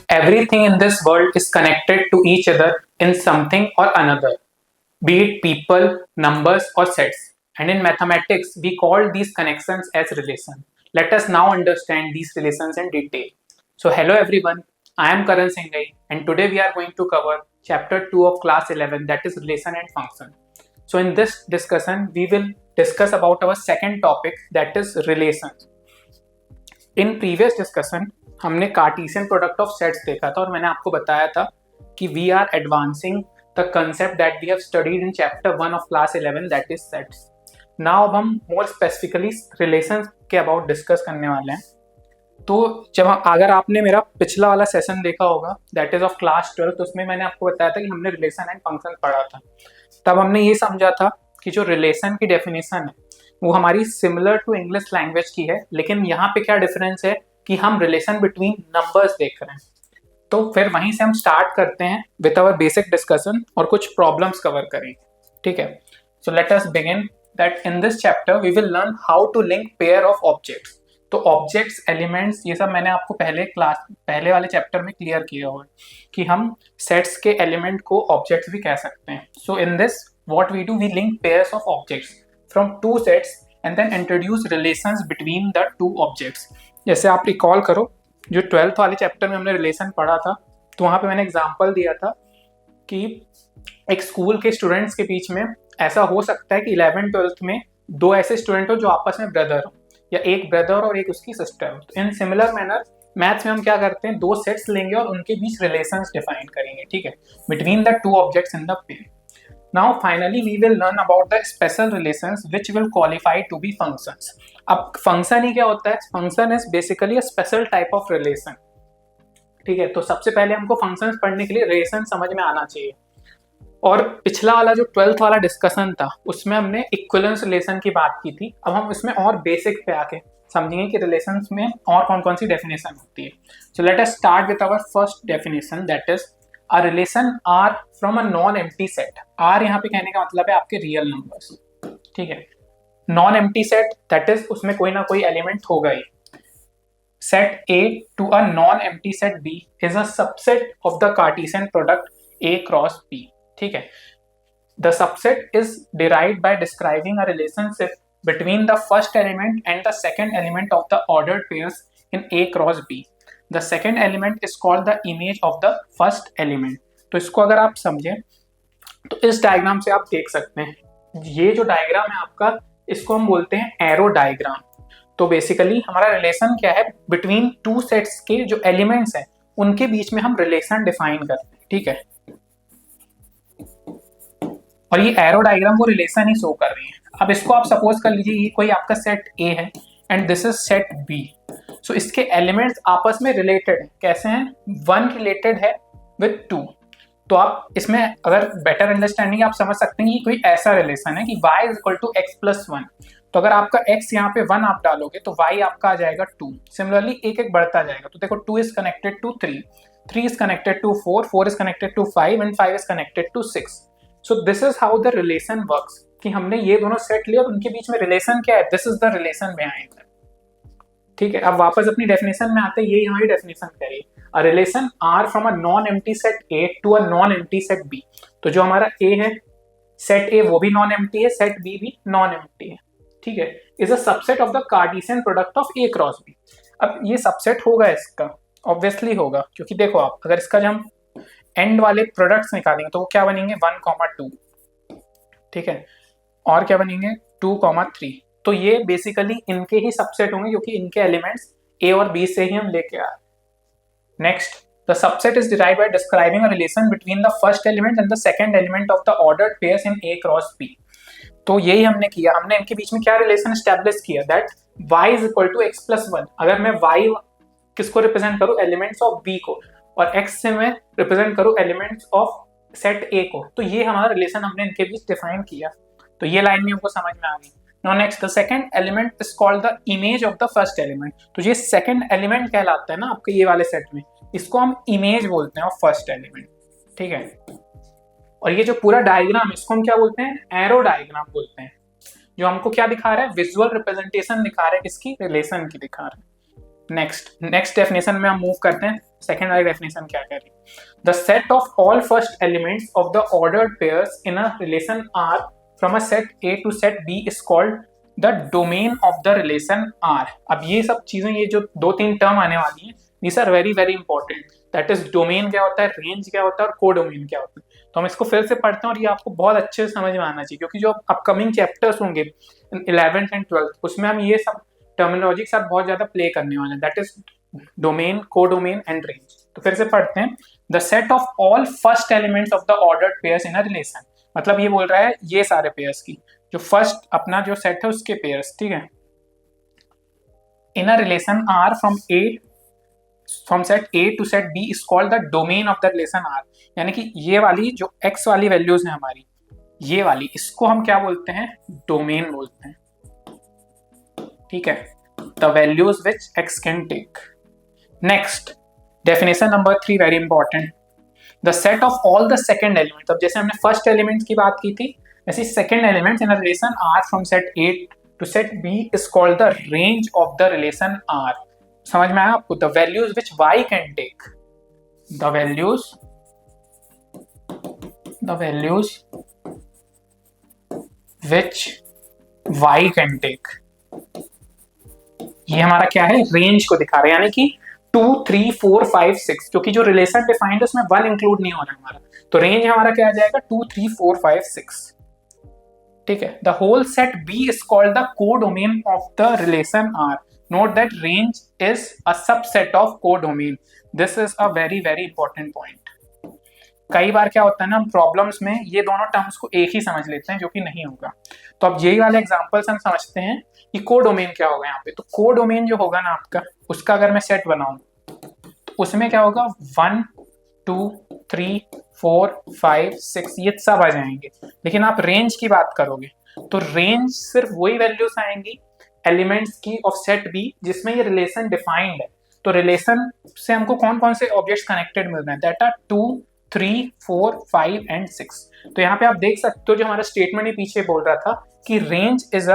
Everything in this world is connected to each other in something or another, be it people, numbers, or sets. And in mathematics, we call these connections as relation. Let us now understand these relations in detail. So, hello everyone, I am Karan Singhai, and today we are going to cover chapter 2 of class 11, that is relation and function. So, in this discussion, we will discuss about our second topic, that is relations. In previous discussion हमने Cartesian product of sets देखा था और मैंने आपको बताया था कि we are advancing the concept that we have studied in chapter 1 of class 11 that is sets. Now अब हम मोर स्पेसिफिकली रिलेशंस के अबाउट डिस्कस करने वाले हैं. तो जब अगर आपने मेरा पिछला वाला सेशन देखा होगा दैट इज ऑफ क्लास 12, तो उसमें मैंने आपको बताया था कि हमने रिलेशन एंड फंक्शन पढ़ा था. तब हमने ये समझा था कि जो रिलेशन की डेफिनेशन है वो हमारी सिमिलर टू इंग्लिश लैंग्वेज की है, लेकिन यहाँ पे क्या डिफरेंस है कि हम रिलेशन बिटवीन नंबर्स देख रहे हैं. तो फिर वहीं से हम स्टार्ट करते हैं विद आवर बेसिक डिस्कशन और कुछ प्रॉब्लम्स कवर करेंगे. ठीक है, so let us begin that in this chapter we will learn how to link pair of objects. तो ऑब्जेक्ट्स, एलिमेंट्स, ये सब मैंने आपको पहले वाले चैप्टर में क्लियर किया हुआ है कि हम सेट्स के एलिमेंट को ऑब्जेक्ट्स भी कह सकते हैं. So in this what we do, we link pairs of objects from two sets and then introduce relations between the two objects. जैसे आप रिकॉल करो जो 12th वाले चैप्टर में हमने रिलेशन पढ़ा था, तो वहाँ पे मैंने एग्जांपल दिया था कि एक स्कूल के स्टूडेंट्स के बीच में ऐसा हो सकता है कि 11th-12th में दो ऐसे स्टूडेंट हो जो आपस में ब्रदर हो, या एक ब्रदर और एक उसकी सिस्टर हो. तो इन सिमिलर मैनर मैथ्स में हम क्या करते हैं, दो सेट्स लेंगे और उनके बीच रिलेशंस डिफाइन करेंगे. ठीक है, between the two objects in the pair. Now finally we will learn about the special relations which will qualify to be functions. अब function ही क्या होता है? Function is basically a special type of relation. ठीक है, तो सबसे पहले हमको functions पढ़ने के लिए relation समझ में आना चाहिए. और पिछला वाला जो 12th वाला डिस्कशन था उसमें हमने इक्विवेलेंस रिलेशन की बात की थी. अब हम इसमें और बेसिक पे आके समझेंगे कि रिलेशंस में और कौन कौन सी डेफिनेशन होती है. So let us start with our first definition that is A relation R from a non-empty set. R यहाँ पे कहने का मतलब है आपके रियल नंबर्स. ठीक है, non empty set that is उसमें कोई ना कोई एलिमेंट होगा ही. Set A to a non-empty set B is a subset of the Cartesian product A cross B. ठीक है, the subset is derived by describing a relationship between the first element and the second element of the ordered pairs in A cross B. The second element is called the image of the first element. तो इसको अगर आप समझें तो इस diagram से आप देख सकते हैं, ये जो डायग्राम है आपका इसको हम बोलते हैं एरो डायग्राम. तो बेसिकली हमारा रिलेशन क्या है, बिटवीन टू सेट्स के जो एलिमेंट्स हैं उनके बीच में हम रिलेशन डिफाइन करते हैं. ठीक है, और ये एरो डायग्राम वो रिलेशन ही शो कर रही है. अब इसको आप सपोज कर लीजिए ये कोई आपका सेट ए है and this is set B. So इसके एलिमेंट्स आपस में रिलेटेड हैं. कैसे हैं? वन रिलेटेड है विद टू. तो आप इसमें अगर बेटर अंडरस्टैंडिंग आप समझ सकते हैं कि कोई ऐसा रिलेशन है कि y is equal to x plus one. तो अगर आपका x यहाँ पे 1 आप डालोगे तो y आपका आ जाएगा 2. सिमिलरली एक एक बढ़ता जाएगा. तो देखो 2 is connected to 3, 3 is connected to 4, 4 is connected to 5 and 5 is connected to 6. So this is how the relation works कि हमने ये दोनों सेट लिए और उनके बीच में रिलेशन क्या है, this is the relation behind that. ठीक है, अब वापस अपनी डेफिनेशन में आते हैं. ये हमारी डेफिनेशन क्या है, a relation R from a non empty set A to a non empty set B. तो जो हमारा ए है, सेट ए वो भी नॉन एम्प्टी है, सेट बी भी नॉन एम्प्टी है. ठीक है, is a subset of the Cartesian product of A cross B. अब ये सबसेट होगा इसका, ऑब्वियसली होगा, क्योंकि देखो आप अगर इसका जब हम एंड वाले प्रोडक्ट्स निकालेंगे तो वो क्या बनेंगे, 1, 2. ठीक है, और क्या बनेंगे 2, 3. तो ये बेसिकली इनके ही सबसेट होंगे क्योंकि इनके एलिमेंट्स ए और बी से ही हम लेके आ रहे हैं. Next, the subset is derived by describing a relation between the first element and the second element of the ordered pairs in A cross B. तो यही हमने किया, हमने इनके बीच में क्या रिलेशन एस्टैब्लिश किया that y is equal to x plus one. अगर मैं y किसको रिप्रेजेंट करूं, एलिमेंट्स ऑफ b को, और x से मैं रिप्रेजेंट करूं एलिमेंट्स ऑफ सेट a को, तो ये हमारा रिलेशन हमने इनके बीच डिफाइन किया. तो ये लाइन भी हमको समझ में आ गई. Now next, the second element is called the image of the first element. तो ये second element कहलाता है ना आपके ये वाले सेट में, इसको हम image बोलते हैं और first element. ठीक है, और ये जो पूरा डायग्राम इसको हम क्या बोलते हैं, एरो डायग्राम बोलते हैं, जो हमको क्या दिखा रहा है, विजुअल रिप्रेजेंटेशन दिखा रहा है, किसकी, रिलेशन की दिखा रहा है. नेक्स्ट डेफिनेशन में हम मूव करते हैं. सेकेंड वाली डेफिनेशन क्या कह रही है, the set of all first elements of the ordered pairs in a relation R from a set A to set B is called the domain of the relation R. अब ये सब चीजें, ये जो दो तीन टर्म आने वाली हैं, these are very very important. That is domain क्या होता है, रेंज क्या होता है और कोडोमेन क्या होता है। तो हम इसको फिर से पढ़ते हैं और ये आपको बहुत अच्छे से समझ में आना चाहिए, क्योंकि जो अपकमिंग चैप्टर्स होंगे 11th एंड 12th, उसमें हम ये सब टर्मिनोलॉजी के साथ बहुत ज्यादा प्ले करने वाले हैं। That is domain, codomain and range. तो फिर से पढ़ते हैं, the set of all first elements of the ordered pairs in a relation. मतलब ये बोल रहा है ये सारे पेयर्स की, जो फर्स्ट अपना जो सेट है उसके पेयर्स, ठीक है, in a relation R from set A to set B is called the domain of the relation R. यानी कि ये वाली जो एक्स वाली वैल्यूज है हमारी, ये वाली, इसको हम क्या बोलते हैं, डोमेन बोलते हैं, ठीक है, the values which x can take. Next definition number 3 very important, the set of all the second element. अब जैसे हमने फर्स्ट एलिमेंट की बात की थी, ऐसे second element in a relation R from set A to set B is called the range of the relation R. समझ में आया आपको, the values which y can take, the values which y can take, ये हमारा क्या है, range को दिखा रहे हैं। यानी कि 2 3 4 5 6, क्योंकि जो रिलेशन डिफाइंड है उसमें 1 इंक्लूड नहीं हो रहा है हमारा, तो रेंज हमारा क्या आ जाएगा, 2 3 4 5 6, ठीक है। The whole set B is called the codomain of the relation R. Note that range is a subset of codomain. This is a very very important point. कई बार क्या होता है ना, हम प्रॉब्लम्स में ये दोनों टर्म्स को एक ही समझ लेते हैं, जो कि नहीं होगा। तो अब यही वाले एग्जांपल्स हम समझते हैं कि कोडोमेन क्या होगा यहाँ पे। तो कोडोमेन जो होगा ना आपका, उसका अगर मैं सेट बनाऊं तो उसमें क्या होगा, 1 2 3 4 5 6 ये सब आ जाएंगे। लेकिन आप रेंज की बात करोगे तो रेंज सिर्फ वही वैल्यूज आएंगी एलिमेंट्स की ऑफ सेट बी जिसमें ये रिलेशन डिफाइंड है। तो रिलेशन से हमको कौन कौन से ऑब्जेक्ट्स कनेक्टेड मिल रहे हैं, दैट आर 2 3 4 5 एंड 6। तो यहाँ पे आप देख सकते हो, जो हमारा स्टेटमेंट ही पीछे बोल रहा था कि range is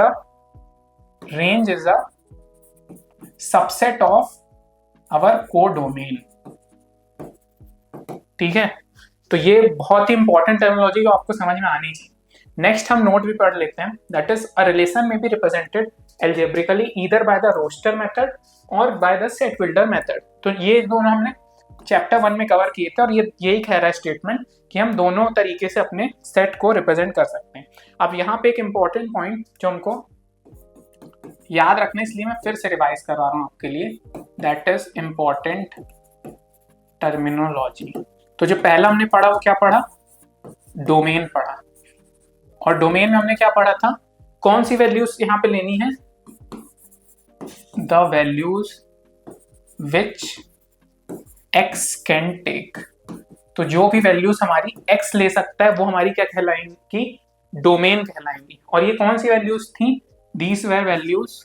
a subset of our codomain, ठीक है। तो ये बहुत ही इंपॉर्टेंट टर्मिनोलॉजी जो आपको समझ में आनी चाहिए। नेक्स्ट हम नोट भी पढ़ लेते हैं, that is a relation may be represented algebraically either by the roster method और by the set builder method. तो ये दोनों हमने चैप्टर 1 में कवर किए थे, और ये यही कह रहा है स्टेटमेंट कि हम दोनों तरीके से अपने सेट को रिप्रेजेंट कर सकते हैं। अब यहाँ पे एक इंपॉर्टेंट पॉइंट जो हमको याद रखना, इसलिए मैं फिर से रिवाइज करा रहा हूँ आपके लिए, दैट इज इंपॉर्टेंट टर्मिनोलॉजी। तो जो पहला हमने पढ़ा वो क्या पढ़ा, डोमेन पढ़ा, और डोमेन में हमने क्या पढ़ा था, कौन सी वैल्यूज यहाँ पे लेनी है, the values which x can take. तो जो भी वैल्यूज हमारी एक्स ले सकता है वो हमारी क्या कहलाएंगी, डोमेन कहलाएंगी। और ये कौन सी वैल्यूज थी, these were values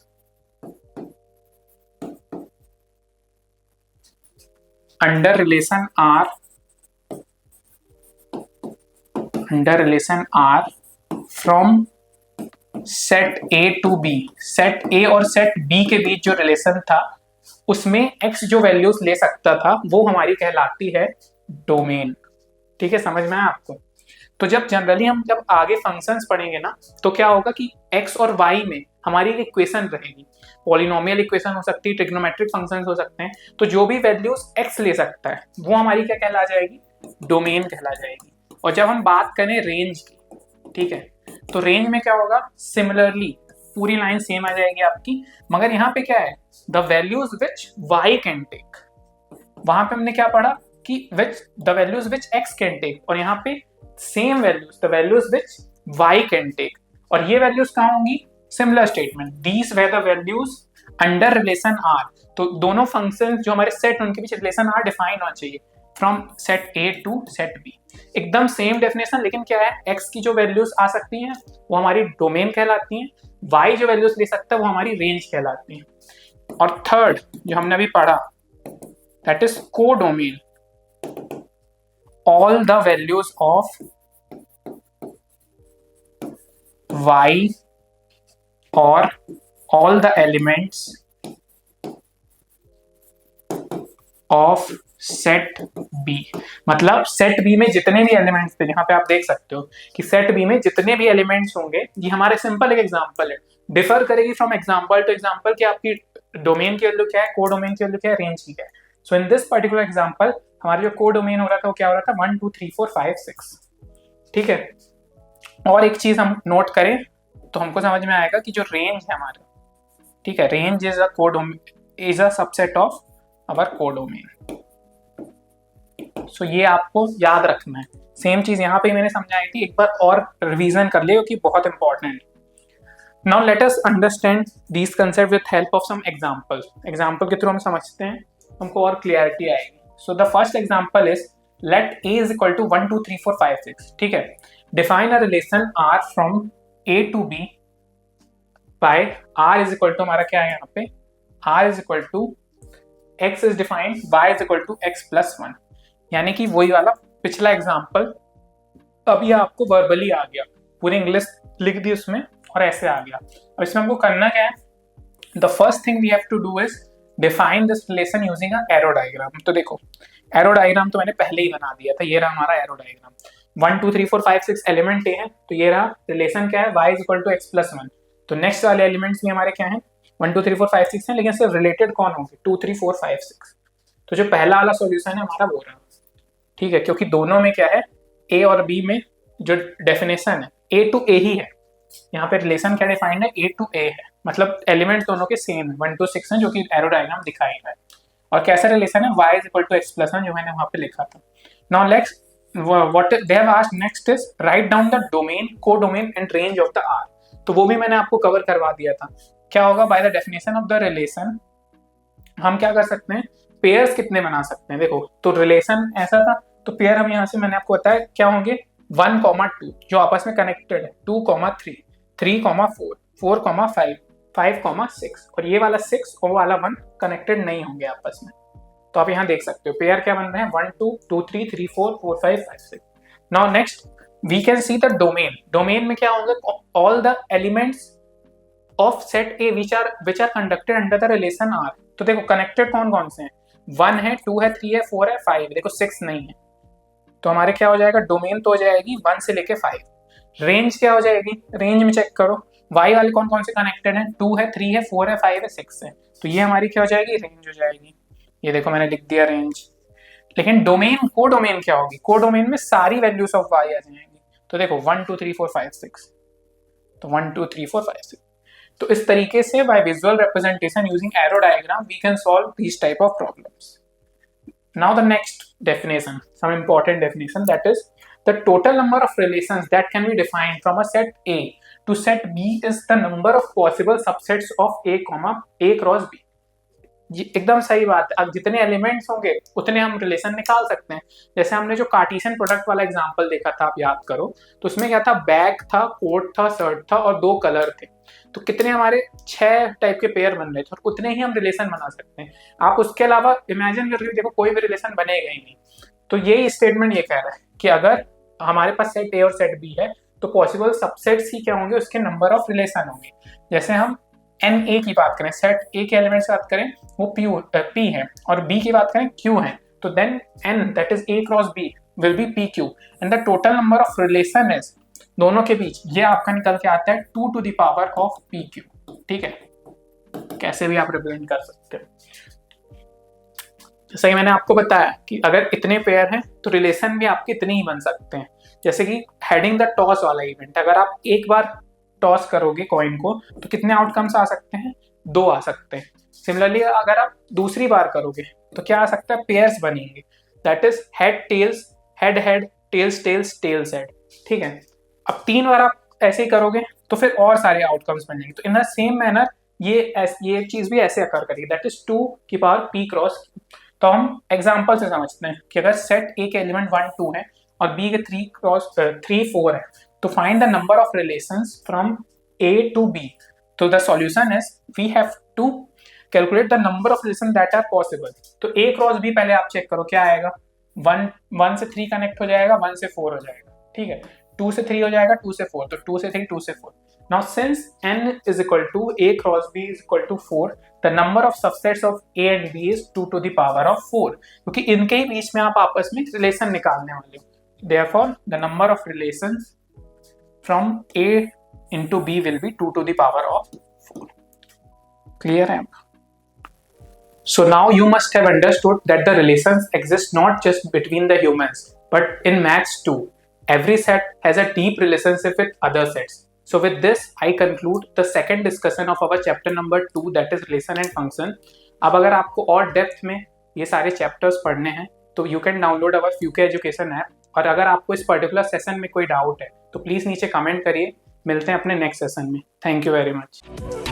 under relation R from set A to B. Set A और सेट बी के बीच जो रिलेशन था उसमें एक्स जो वैल्यूज ले सकता था वो हमारी कहलाती है डोमेन, ठीक है। समझ में आया आपको। तो जब जनरली हम जब आगे फंक्शंस पढ़ेंगे ना, तो क्या होगा कि एक्स और वाई में हमारी एक इक्वेशन रहेगी, पॉलिनोमियल इक्वेशन हो सकती है, ट्रिग्नोमेट्रिक फंक्शंस हो सकते हैं। तो जो भी वैल्यूज एक्स ले सकता है वो हमारी क्या कहला जाएगी, डोमेन कहला जाएगी। और जब हम बात करें रेंज की, ठीक है, तो रेंज में क्या होगा, सिमिलरली पूरी लाइन सेम आ जाएगी आपकी, मगर यहाँ पे क्या है, the values which y can take. वहां पे हमने क्या पढ़ा कि which the values which x can take, और यहाँ पे same values, the values which y can take. और ये वैल्यूज कहाँ होंगी, similar statement, these were the values under relation R. तो दोनों फंक्शन जो हमारे सेट, उनके बीच रिलेशन आर डिफाइन होना चाहिए from set A to set B. एकदम सेम डेफिनेशन, लेकिन क्या है, एक्स की जो वैल्यूज आ सकती हैं वो हमारी डोमेन कहलाती हैं, वाई जो वैल्यूज ले सकता है वो हमारी रेंज कहलाती हैं। और थर्ड जो हमने अभी पढ़ा, that is codomain, all the values of y or all the elements of set B, मतलब सेट बी में जितने भी एलिमेंट्स थे, यहाँ पे आप देख सकते हो कि सेट बी में जितने भी एलिमेंट्स होंगे, ये हमारे सिंपल एक एग्जांपल है, डिफर करेगी फ्रॉम एग्जांपल टू एग्जांपल कि आपकी डोमेन की वैल्यू क्या है, को डोमेन की वैल्यू क्या है, रेंज की क्या है। सो इन दिस पर्टिकुलर एग्जांपल हमारा जो को डोमेन हो रहा था वो क्या हो रहा था, 1 2 3 4 5 6। ठीक है, और एक चीज हम नोट करें तो हमको समझ में आएगा कि जो रेंज है हमारा, ठीक है, range is a codomain, is a subset of our codomain. So ये आपको याद रखना है। सेम चीज यहाँ पे मैंने समझाई थी, एक बार और रिवीजन कर लियो कि बहुत इंपॉर्टेंट है। Now let us understand this concept with help of some example. Example के थ्रू हम समझते हैं, हमको और क्लियरिटी आएगी। So the first example is let a is equal to 1 2 3 4 5 6। ठीक है, define a relation r from a to b by r is equal to, हमारा क्या है यहाँ पे, r is equal to x is defined y is equal to x plus 1। यानी कि वही वाला पिछला एग्जांपल अभी आपको वर्बली आ गया, पूरी इंग्लिश लिख दी उसमें और ऐसे आ गया। अब इसमें हमको करना क्या है, the first thing we have to do is define this relation using a arrow diagram. तो देखो एरो डायग्राम तो मैंने पहले ही बना दिया था, ये रहा हमारा एरो डायग्राम। 1 2 3 4 5 6 एलिमेंट है, तो ये रहा रिलेशन क्या है, y is equal to x plus 1। तो नेक्स्ट वाले एलिमेंट्स भी हमारे क्या हैं, 1 2 3 4 5 6 हैं, लेकिन सिर्फ रिलेटेड कौन होंगे, 2 3 4 5 6। तो जो पहला वाला सॉल्यूशन है हमारा वो रहा। ठीक है, क्योंकि दोनों में क्या है, ए और बी में जो डेफिनेशन है ए टू ए ही है, यहाँ पे रिलेशन क्या डिफाइंड है, ए टू ए है, मतलब एलिमेंट दोनों के सेम है, 1 2 6 है, जो कि एरो डायग्राम दिखाई है। और कैसा रिलेशन है, y is equal to x plus 1, जो मैंने वहां पे लिखा था। Now next what they have asked next is write down the domain, codomain and range of the r। तो वो भी मैंने आपको कवर करवा दिया था। क्या होगा, by the definition of the relation हम क्या कर सकते हैं, पेयर्स कितने बना सकते हैं। देखो तो रिलेशन ऐसा था, तो पेयर हम यहाँ से मैंने आपको बताया क्या होंगे, 1 2 जो आपस में कनेक्टेड है, 2 3 3 4 4 5 5 6, और ये वाला 6 और वाला 1 कनेक्टेड नहीं होंगे आपस में। तो आप यहाँ देख सकते हो पेयर क्या बन रहे हैं, 1 2 2 3 3 4 4 5 5 6। Now next we can see the domain. Domain में क्या होंगे, all the elements of set A which are conducted under the relation R. तो देखो कनेक्टेड कौन कौन से हैं, 1 है, 2 है, 3 है, 4 है, 5 है, देखो 6 नहीं है। तो हमारे क्या हो जाएगा, डोमेन तो हो जाएगी 1 से लेके 5। रेंज क्या हो जाएगी, रेंज में चेक करो y वाले कौन कौन से कनेक्टेड हैं, 2 है, 3 है, 4 है, 5 है, 6 है। तो ये हमारी क्या हो जाएगी, रेंज हो जाएगी। ये देखो मैंने लिख दिया रेंज। लेकिन डोमेन, को डोमेन क्या होगी, को डोमेन में सारी वैल्यूज ऑफ y आ जाएंगी। तो देखो 1 2 3 4 5 6, तो 1 2 3 4 5 6। तो इस तरीके से by visual representation using arrow diagram we can solve this type of problems. Now the next definition, some important definition, that is the total number of relations that can be defined from a set A to set B is the number of possible subsets of A comma A cross B। ये एकदम सही बात है, अब जितने elements होंगे उतने हम रिलेशन निकाल सकते हैं। जैसे हमने जो कार्टेशियन प्रोडक्ट वाला एग्जांपल देखा था, आप याद करो, तो उसमें क्या था, बैग था, कोट था, शर्ट था और 2 कलर थे। तो कितने हमारे 6 टाइप के पेयर बन रहे थे, और उतने ही हम रिलेशन बना सकते हैं। आप उसके अलावा इमेजिन करके देखो, कोई भी रिलेशन बनेगा ही नहीं। तो यही स्टेटमेंट ये कह रहा है कि अगर हमारे पास सेट ए और सेट बी है, तो पॉसिबल सबसेट्स ही क्या होंगे, उसके नंबर ऑफ रिलेशन होंगे। जैसे हम एन ए की बात करें, सेट ए के एलिमेंट्स की बात करें, वो पी है, और बी की बात करें क्यू है, तो then N that is A cross B will be P Q, and the total number of relation is, दोनों के बीच ये आपका निकल के आता है 2 to the power of P Q. ठीक है, कैसे भी आप रिप्रेजेंट कर सकते हो। जैसे मैंने आपको बताया कि अगर इतने पेयर हैं तो रिलेशन भी आपके इतने ही बन सकते हैं। जैसे कि हेडिंग द टॉस वाला इवेंट, अगर आप एक बार टॉस करोगे कॉइन को, तो कितने आउटकम्स आ सकते हैं, 2 आ सकते हैं। सिमिलरली अगर आप दूसरी बार करोगे तो क्या आ सकता है, पेयर्स बनेंगे, that is head tails, head head, tails tails, tails head. ठीक है, अब 3 बार आप ऐसे ही करोगे तो फिर और सारे आउटकम्स बनेंगे। तो इन द सेम मैनर ये चीज भी ऐसे अकर करेगी, दैट इज 2 की पावर p क्रॉस। तो हम एग्जांपल से समझते हैं कि अगर सेट ए के एलिमेंट 1 2 है और बी के 3 4 है, तो find the number of relations from A to B। तो the solution is we have to calculate the number of relation that are possible. तो A क्रॉस B पहले आप चेक करो क्या आएगा, 1 से 3 कनेक्ट हो जाएगा, 1 से 4 हो जाएगा। ठीक है, 2 से 3 हो जाएगा, 2 से 4, तो 2 से 3, 2 से 4। Now since n is equal to A cross B is equal to 4, the number of subsets of A and B is 2 to the power of 4, क्योंकि इनके ही बीच में आप आपस में रिलेशन निकालने वाले हो। Therefore the number of relations from A into b will be 2 to the power of 4. Clear है? So now you must have understood that the relations exist not just between the humans but in maths too. Every set has a deep relationship with other sets. So with this I conclude the second discussion of our chapter number 2, that is relation and function. अब अगर आपको और depth में ये सारे chapters पढ़ने हैं तो यू कैन डाउनलोड अवर फ्यूके एजुकेशन ऐप, और अगर आपको इस पर्टिकुलर सेशन में कोई डाउट है तो प्लीज़ नीचे कमेंट करिए। मिलते हैं अपने नेक्स्ट सेशन में। Thank you very much.